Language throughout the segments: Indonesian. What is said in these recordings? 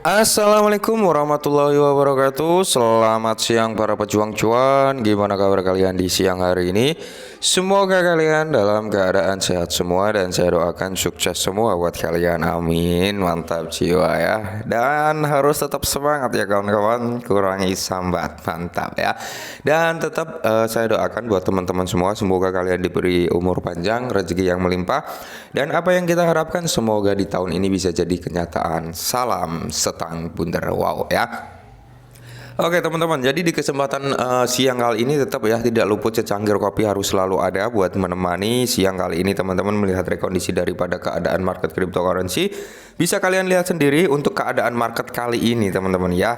Assalamualaikum warahmatullahi wabarakatuh. Selamat siang para pejuang cuan. Gimana kabar kalian di siang hari ini? Semoga kalian dalam keadaan sehat semua dan saya doakan sukses semua buat kalian. Amin. Mantap jiwa ya. Dan harus tetap semangat ya kawan-kawan. Kurangi sambat. Mantap ya. Dan tetap saya doakan buat teman-teman semua, semoga kalian diberi umur panjang, rezeki yang melimpah, dan apa yang kita harapkan semoga di tahun ini bisa jadi kenyataan. Salam setang bundar wow ya. Oke teman-teman, jadi di kesempatan siang kali ini tetap ya tidak luput secangkir kopi harus selalu ada buat menemani siang kali ini teman-teman melihat rekondisi daripada keadaan market cryptocurrency. Bisa kalian lihat sendiri untuk keadaan market kali ini teman-teman ya,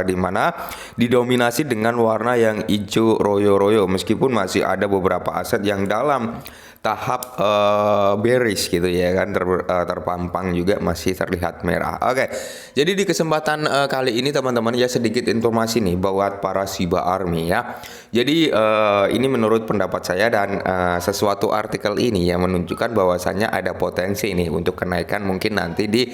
di mana didominasi dengan warna yang hijau royo-royo meskipun masih ada beberapa aset yang dalam tahap bearish gitu ya kan, terpampang juga masih terlihat merah. Oke, jadi di kesempatan kali ini teman-teman ya sedikit informasi nih buat para Shiba Army ya. Jadi ini menurut pendapat saya dan sesuatu artikel ini yang menunjukkan bahwasannya ada potensi nih untuk kenaikan mungkin nanti di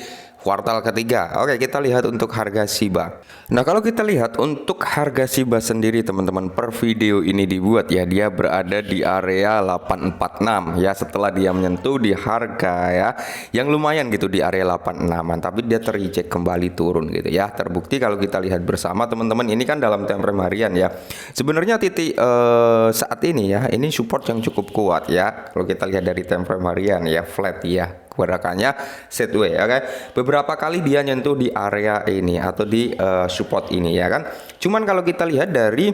kuartal ketiga. Oke, kita lihat untuk harga Shiba. Nah, kalau kita lihat untuk harga Shiba sendiri teman-teman, per video ini dibuat ya, dia berada di area 846 ya, setelah dia menyentuh di harga ya yang lumayan gitu di area 86-an, tapi dia tereject kembali turun gitu ya. Terbukti kalau kita lihat bersama teman-teman, ini kan dalam time frame harian ya. Sebenarnya titik saat ini ya, ini support yang cukup kuat ya. Kalau kita lihat dari time frame harian ya, flat ya. Gerakannya sideways ya kan. Beberapa kali dia nyentuh di area ini atau di support ini ya kan. Cuman kalau kita lihat dari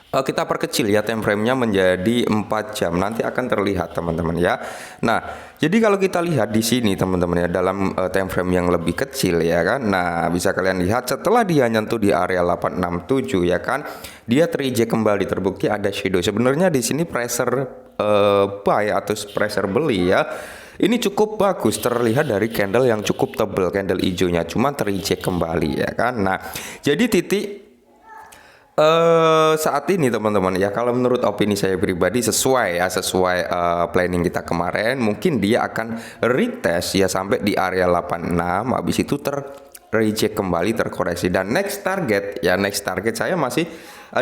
kita perkecil ya time frame-nya menjadi 4 jam, nanti akan terlihat teman-teman ya. Nah, jadi kalau kita lihat di sini teman-teman ya, dalam time frame yang lebih kecil ya kan. Nah, bisa kalian lihat setelah dia nyentuh di area 867 ya kan, dia tereject kembali, terbukti ada shadow. Sebenarnya di sini pressure buy atau pressure beli ya. Ini cukup bagus terlihat dari candle yang cukup tebal, candle hijaunya, cuma tereject kembali ya kan. Nah, jadi titik saat ini teman-teman ya, kalau menurut opini saya pribadi sesuai planning kita kemarin, mungkin dia akan retest ya sampai di area 86, habis itu reject kembali, terkoreksi, dan next target saya masih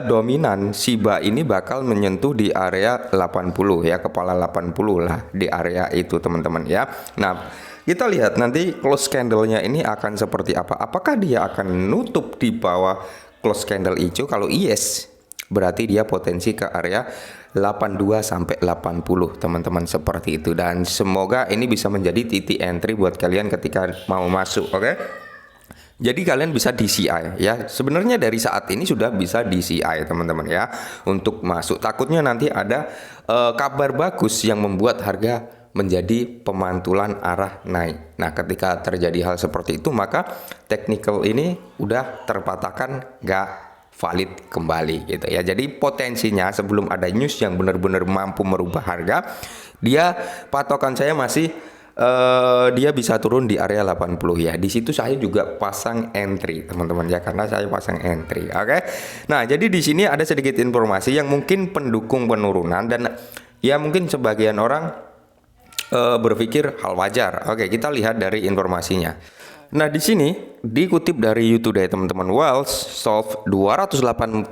dominan Shiba ini bakal menyentuh di area 80 ya, kepala 80 lah di area itu teman-teman ya. Nah, kita lihat nanti close candle-nya ini akan seperti apa, apakah dia akan nutup di bawah close candle hijau. Kalau yes, berarti dia potensi ke area 82 sampai 80 teman-teman, seperti itu, dan semoga ini bisa menjadi titik entry buat kalian ketika mau masuk. Oke? Jadi kalian bisa DCI ya. Sebenarnya dari saat ini sudah bisa DCI teman-teman ya untuk masuk. Takutnya nanti ada kabar bagus yang membuat harga menjadi pemantulan arah naik. Nah, ketika terjadi hal seperti itu, maka technical ini udah terpatahkan, gak valid kembali gitu ya. Jadi potensinya sebelum ada news yang benar-benar mampu merubah harga, dia patokan saya masih dia bisa turun di area 80 ya. Di situ saya juga pasang entry teman-teman ya, karena saya pasang entry. Oke. Nah, jadi di sini ada sedikit informasi yang mungkin pendukung penurunan dan ya mungkin sebagian orang berpikir hal wajar. Oke, kita lihat dari informasinya. Nah, di sini dikutip dari YouTube Today teman-teman, Wells sold 280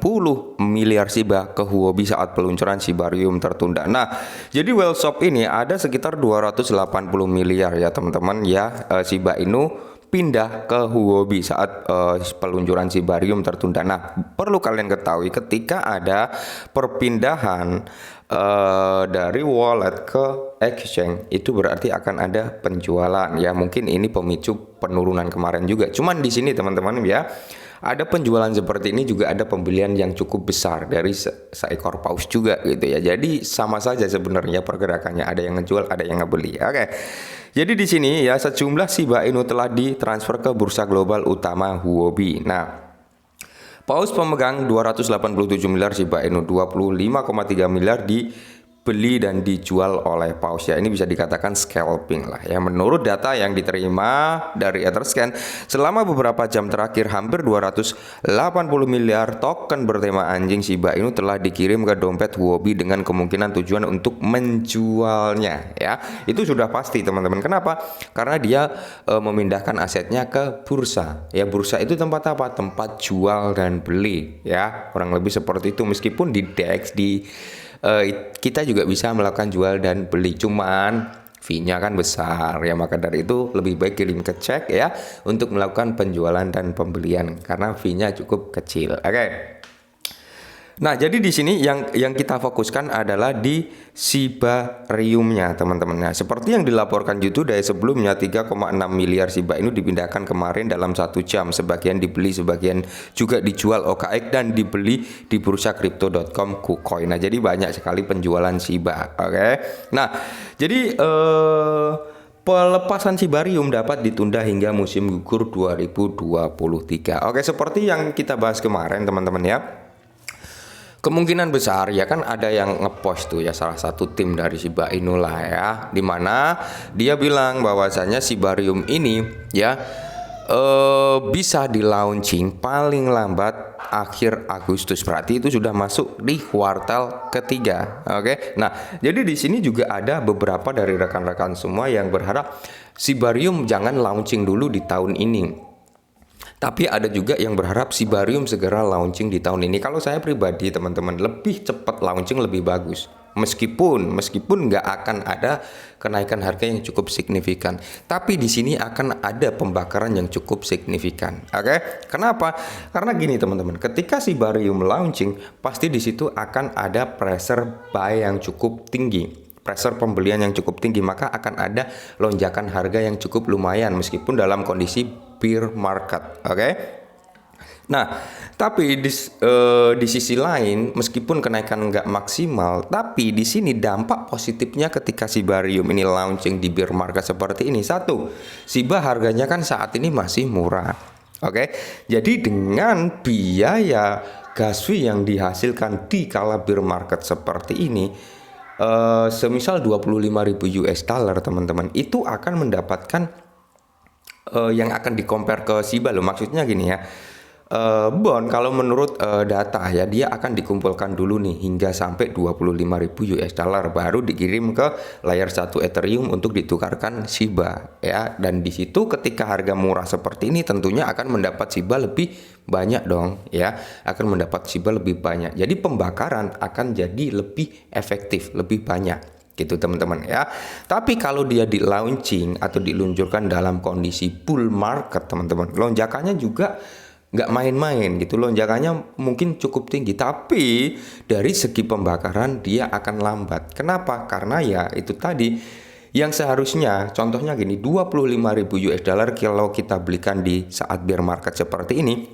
miliar Shiba ke Huobi saat peluncuran Shibarium tertunda. Nah, jadi Wells Shop ini ada sekitar 280 miliar ya teman-teman ya, Shiba Inu pindah ke Huobi saat peluncuran Shibarium tertunda. Nah, perlu kalian ketahui ketika ada perpindahan dari wallet ke exchange, itu berarti akan ada penjualan ya. Mungkin ini pemicu penurunan kemarin juga. Cuman di sini teman-teman ya, ada penjualan seperti ini juga ada pembelian yang cukup besar dari seekor paus juga gitu ya. Jadi sama saja sebenarnya pergerakannya, ada yang ngejual, ada yang ngebeli. Oke. Jadi di sini ya sejumlah Shiba Inu telah ditransfer ke bursa global utama Huobi. Nah, paus pemegang 287 miliar Shiba Inu, 25,3 miliar dibeli dan dijual oleh paus ya. Ini bisa dikatakan scalping lah ya. Menurut data yang diterima dari Etherscan, selama beberapa jam terakhir hampir 280 miliar token bertema anjing Shiba Inu telah dikirim ke dompet Huobi dengan kemungkinan tujuan untuk menjualnya ya. Itu sudah pasti teman-teman. Kenapa? Karena dia memindahkan asetnya ke bursa. Ya, bursa itu tempat apa? Tempat jual dan beli ya. Kurang lebih seperti itu, meskipun di DEX kita juga bisa melakukan jual dan beli, cuman fee-nya kan besar ya, maka dari itu lebih baik kirim ke cek ya untuk melakukan penjualan dan pembelian karena fee-nya cukup kecil. Oke. Nah, jadi di sini yang kita fokuskan adalah di Shibarium-nya, teman-teman. Nah, seperti yang dilaporkan YouTube dari sebelumnya, 3,6 miliar Shiba Inu dipindahkan kemarin dalam 1 jam. Sebagian dibeli, sebagian juga dijual OKX dan dibeli di bursa crypto.com KuCoin. Nah, jadi banyak sekali penjualan Shiba. Oke. Nah, jadi pelepasan Shibarium dapat ditunda hingga musim gugur 2023. Oke, seperti yang kita bahas kemarin, teman-teman ya. Kemungkinan besar ya kan ada yang ngepost tuh ya, salah satu tim dari Shiba Inu lah ya, dimana dia bilang bahwasanya Shibarium ini ya bisa di launching paling lambat akhir Agustus. Berarti itu sudah masuk di kuartal ketiga. Oke. Nah, jadi di sini juga ada beberapa dari rekan-rekan semua yang berharap Shibarium jangan launching dulu di tahun ini. Tapi ada juga yang berharap Shibarium segera launching di tahun ini. Kalau saya pribadi teman-teman, lebih cepat launching lebih bagus. Meskipun nggak akan ada kenaikan harga yang cukup signifikan, tapi di sini akan ada pembakaran yang cukup signifikan. Oke? Kenapa? Karena gini teman-teman, ketika Shibarium launching, pasti di situ akan ada pressure buy yang cukup tinggi, pressure pembelian yang cukup tinggi, maka akan ada lonjakan harga yang cukup lumayan meskipun dalam kondisi bear market. Oke. Nah, tapi di sisi lain, meskipun kenaikan nggak maksimal, tapi di sini dampak positifnya ketika Shibarium ini launching di bear market seperti ini. Satu, Shiba harganya kan saat ini masih murah. Oke. Jadi dengan biaya gas fee yang dihasilkan di kala bear market seperti ini, semisal 25.000 US dollar teman-teman, itu akan mendapatkan yang akan di-compare ke Shiba loh. Maksudnya gini ya, bond kalau menurut data ya, dia akan dikumpulkan dulu nih hingga sampai 25.000 US dollar baru dikirim ke layer 1 Ethereum untuk ditukarkan Shiba ya. Dan di situ ketika harga murah seperti ini tentunya akan mendapat Shiba lebih banyak dong ya, akan mendapat Shiba lebih banyak. Jadi pembakaran akan jadi lebih efektif, lebih banyak gitu teman-teman ya. Tapi kalau dia di launching atau diluncurkan dalam kondisi bull market teman-teman, lonjakannya juga nggak main-main gitu. Lonjakannya mungkin cukup tinggi, tapi dari segi pembakaran dia akan lambat. Kenapa? Karena ya itu tadi, yang seharusnya contohnya gini, 25.000 US dollar kalau kita belikan di saat bear market seperti ini,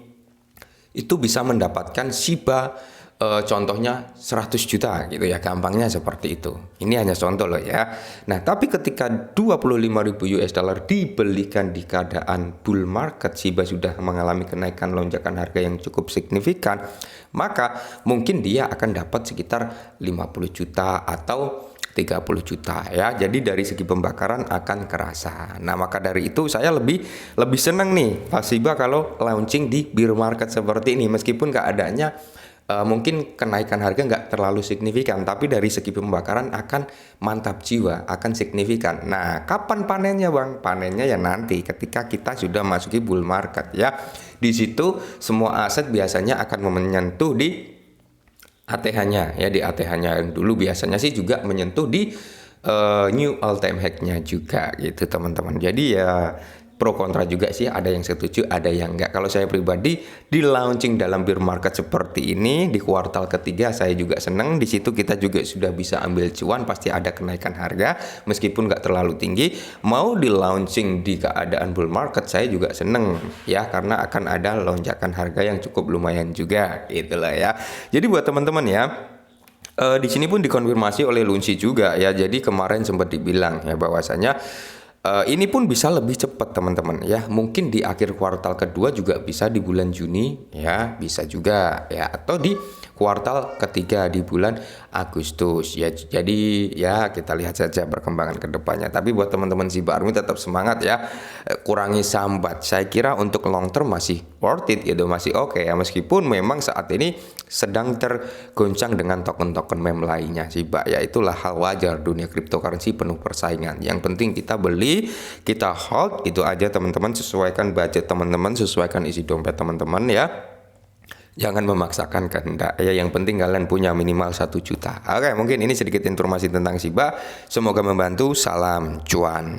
itu bisa mendapatkan Shiba contohnya 100 juta gitu ya, gampangnya seperti itu. Ini hanya contoh loh ya. Nah, tapi ketika 25.000 US dollar dibelikan di keadaan bull market, Shiba sudah mengalami kenaikan lonjakan harga yang cukup signifikan, maka mungkin dia akan dapat sekitar 50 juta atau 30 juta ya. Jadi dari segi pembakaran akan kerasa. Nah, maka dari itu saya lebih seneng nih Pak Shiba kalau launching di bear market seperti ini, meskipun keadaannya mungkin kenaikan harga nggak terlalu signifikan, tapi dari segi pembakaran akan mantap jiwa, akan signifikan. Nah, kapan panennya Bang? Panennya ya nanti ketika kita sudah masuki bull market ya. Di situ semua aset biasanya akan menyentuh di ATH-nya ya, di ATH-nya. Dulu biasanya sih juga menyentuh di new all time high-nya juga gitu teman-teman. Jadi ya pro kontra juga sih, ada yang setuju, ada yang enggak. Kalau saya pribadi di launching dalam bear market seperti ini di kuartal ketiga saya juga seneng. Di situ kita juga sudah bisa ambil cuan, pasti ada kenaikan harga meskipun enggak terlalu tinggi. Mau di launching di keadaan bull market saya juga seneng ya, karena akan ada lonjakan harga yang cukup lumayan juga itulah ya. Jadi buat teman-teman ya, di sini pun dikonfirmasi oleh Lunsi juga ya. Jadi kemarin sempat dibilang ya bahwasanya ini pun bisa lebih cepat teman-teman ya. Mungkin di akhir kuartal kedua juga bisa di bulan Juni ya, bisa juga ya, atau di kuartal ketiga di bulan Agustus ya. Jadi ya kita lihat saja perkembangan kedepannya. Tapi buat teman-teman Shiba Army tetap semangat ya, kurangi sambat. Saya kira untuk long term masih worth it gitu, masih oke ya, meskipun memang saat ini sedang tergoncang dengan token-token meme lainnya Shiba ya. Itulah hal wajar, dunia cryptocurrency penuh persaingan. Yang penting kita beli, kita hold, itu aja teman-teman. Sesuaikan budget teman-teman, sesuaikan isi dompet teman-teman ya. Jangan memaksakan kehendak ya, yang penting kalian punya minimal 1 juta. Oke, mungkin ini sedikit informasi tentang Shiba, semoga membantu. Salam cuan.